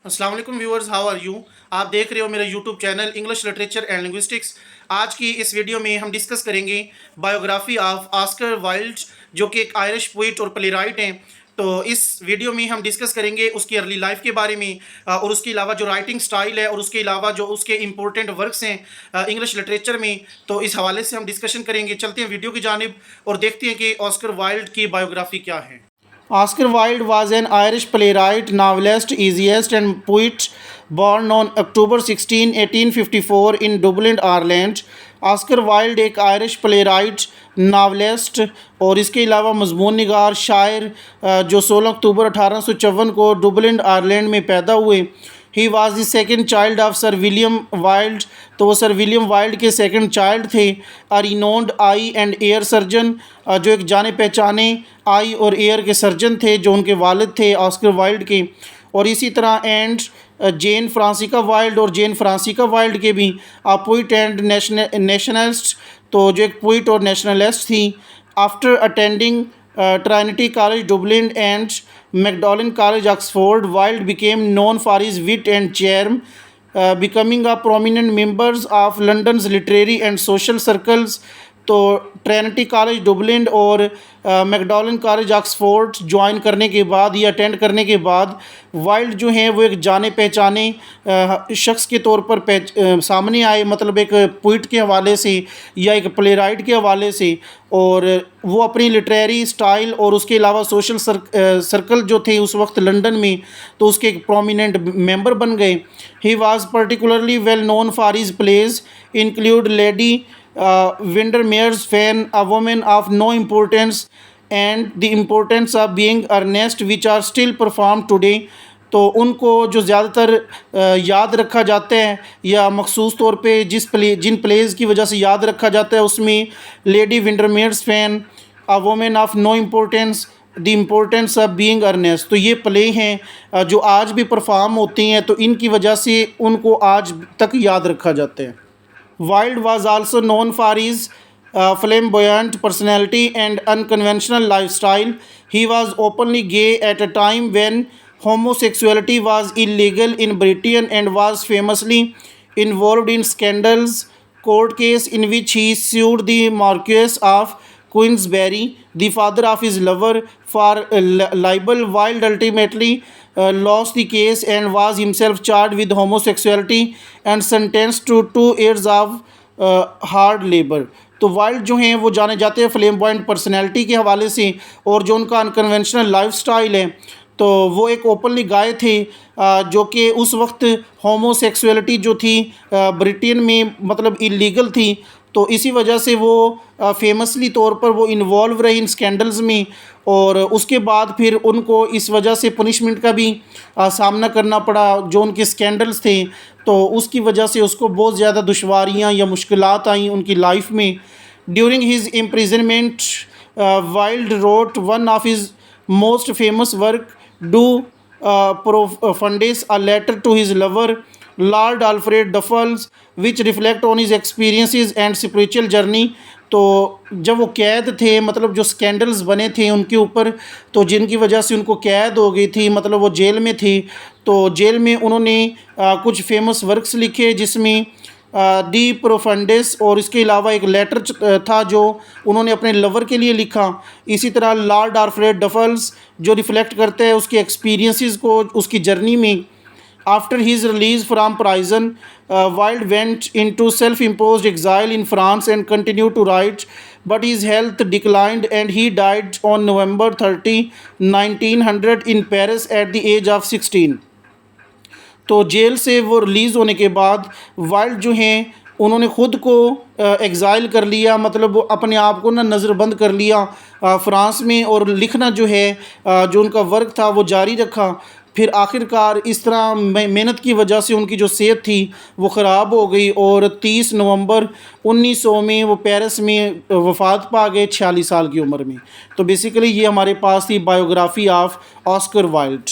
السلام علیکم viewers, how are you? آپ دیکھ رہے ہو میرا YouTube channel English literature and linguistics. آج کی اس ویڈیو میں ہم ڈسکس کریں گے بایوگرافی آف آسکر وائلڈ، جو کہ ایک آئرش پوئٹ اور پلے رائٹ ہیں۔ تو اس ویڈیو میں ہم ڈسکس کریں گے اس کی ارلی لائف کے بارے میں، اور اس کے علاوہ جو رائٹنگ سٹائل ہے، اور اس کے علاوہ جو اس کے امپورٹنٹ ورکس ہیں انگلش لٹریچر میں، تو اس حوالے سے ہم ڈسکشن کریں گے۔ چلتے ہیں ویڈیو کی جانب اور دیکھتے ہیں کہ آسکر وائلڈ کی بایوگرافی کیا ہے۔ Oscar Wilde was an Irish playwright, novelist, essayist, and poet born on October 16, 1854 in Dublin, Ireland. Oscar Wilde ایک آئرش پلے رائٹ، ناولسٹ اور اس کے علاوہ مضمون نگار، شاعر جو 16 اکتوبر 1854 کو ڈبلن آئرلینڈ میں پیدا ہوئے۔ He was the second child of sir William Wilde, تو وہ سر ولیم وائلڈ کے سیکنڈ چائلڈ تھے۔ Renowned eye and ear surgeon, جو ایک جانے پہچانے آئی اور ایئر کے سرجن تھے، جو ان کے والد تھے آسکر وائلڈ کے۔ اور اسی طرح اینڈ جین فرانسیکا وائلڈ، اور جین فرانسیکا وائلڈ کے بھی پوئٹ اینڈ نیشنلسٹ، تو جو ایک پوئٹ اور نیشنلسٹ تھی۔ After attending Trinity college Dublin and McDonald college Oxford, Wilde became known for his wit and charm, becoming a prominent members of London's literary and social circles۔ تو Trinity college Dublin اور McDonald college Oxford join کرنے کے بعد یا attend کرنے کے بعد wild جو ہیں وہ ایک جانے پہچانے شخص کے طور پر سامنے آئے، مطلب ایک پوئٹ کے حوالے سے یا ایک پلے رائٹ کے حوالے سے۔ اور وہ اپنی لٹریری سٹائل اور اس کے علاوہ سوشل سرکل جو تھے اس وقت لنڈن میں، تو اس کے ایک پرومیننٹ ممبر بن گئے۔ He was particularly well known for his plays include Lady Windermere's Fan, A Woman of No Importance, and The Importance of Being Earnest, which are still performed today۔ تو ان کو جو زیادہ تر یاد رکھا جاتا ہے یا مخصوص طور پہ جن پلیز کی وجہ سے یاد رکھا جاتا ہے، اس میں Lady Windermere's fan, A Woman of No Importance، the importance of being Earnest, تو یہ پلے ہیں جو آج بھی پرفارم ہوتی ہیں، تو ان کی وجہ سے ان کو آج تک یاد رکھا جاتا ہے۔ Wilde was also known for his flamboyant personality and unconventional lifestyle. He was openly gay at a time when homosexuality was illegal in Britain and was famously involved in scandalous court case in which he sued the Marquess of Queensberry, the father of his lover, for libel. Wilde ultimately lost the case and was himself charged with homosexuality and sentenced to 2 years of hard labor۔ تو wild جو ہیں وہ جانے جاتے ہیں flame بوائنٹ personality کے حوالے سے، اور جو ان کا انکنونشنل لائف سٹائل ہے، تو وہ ایک اوپنلی گائے تھے، جو کہ اس وقت ہومو سیکسولیٹی جو تھی برٹین میں مطلب اللیگل تھی، تو اسی وجہ سے وہ فیمسلی طور پر وہ انوالو رہی ان سکینڈلز میں، اور اس کے بعد پھر ان کو اس وجہ سے پنشمنٹ کا بھی سامنا کرنا پڑا، جو ان کے سکینڈلز تھے، تو اس کی وجہ سے اس کو بہت زیادہ دشواریاں یا مشکلات آئیں ان کی لائف میں۔ During his imprisonment Wilde wrote one of his most famous work, De Profundis, a letter to his lover Lord Alfred Douglas, which reflect on his experiences and spiritual journey. تو جب وہ قید تھے، مطلب جو سکینڈلز بنے تھے ان کے اوپر، تو جن کی وجہ سے ان کو قید ہو گئی تھی، مطلب وہ جیل میں تھی، تو جیل میں انہوں نے کچھ فیمس ورکس لکھے، جس میں دی پروفنڈس، اور اس کے علاوہ ایک لیٹر تھا جو انہوں نے اپنے لور کے لیے لکھا۔ اسی طرح لارڈ آلفریڈ ڈفلز جو ریفلیکٹ کرتے ہیں اس کے ایکسپیرینسز کو اس کی جرنی میں۔ After his release from prison, Wilde went into self-imposed exile in France and continued to write, but his health declined and he died on November 30, 1900 in Paris at the age of 16۔ تو jail سے وہ release ہونے کے بعد wild جو ہیں انہوں نے خود کو ایگزائل کر لیا، مطلب اپنے آپ کو نظر بند کر لیا فرانس میں، اور لکھنا جو ہے جو ان کا ورک تھا وہ جاری رکھا۔ پھر آخر کار اس طرح محنت کی وجہ سے ان کی جو صحت تھی وہ خراب ہو گئی، اور 30 نومبر 1900 میں وہ پیرس میں وفات پا گئے 46 سال کی عمر میں۔ تو بیسیکلی یہ ہمارے پاس تھی بایوگرافی آف آسکر وائلڈ۔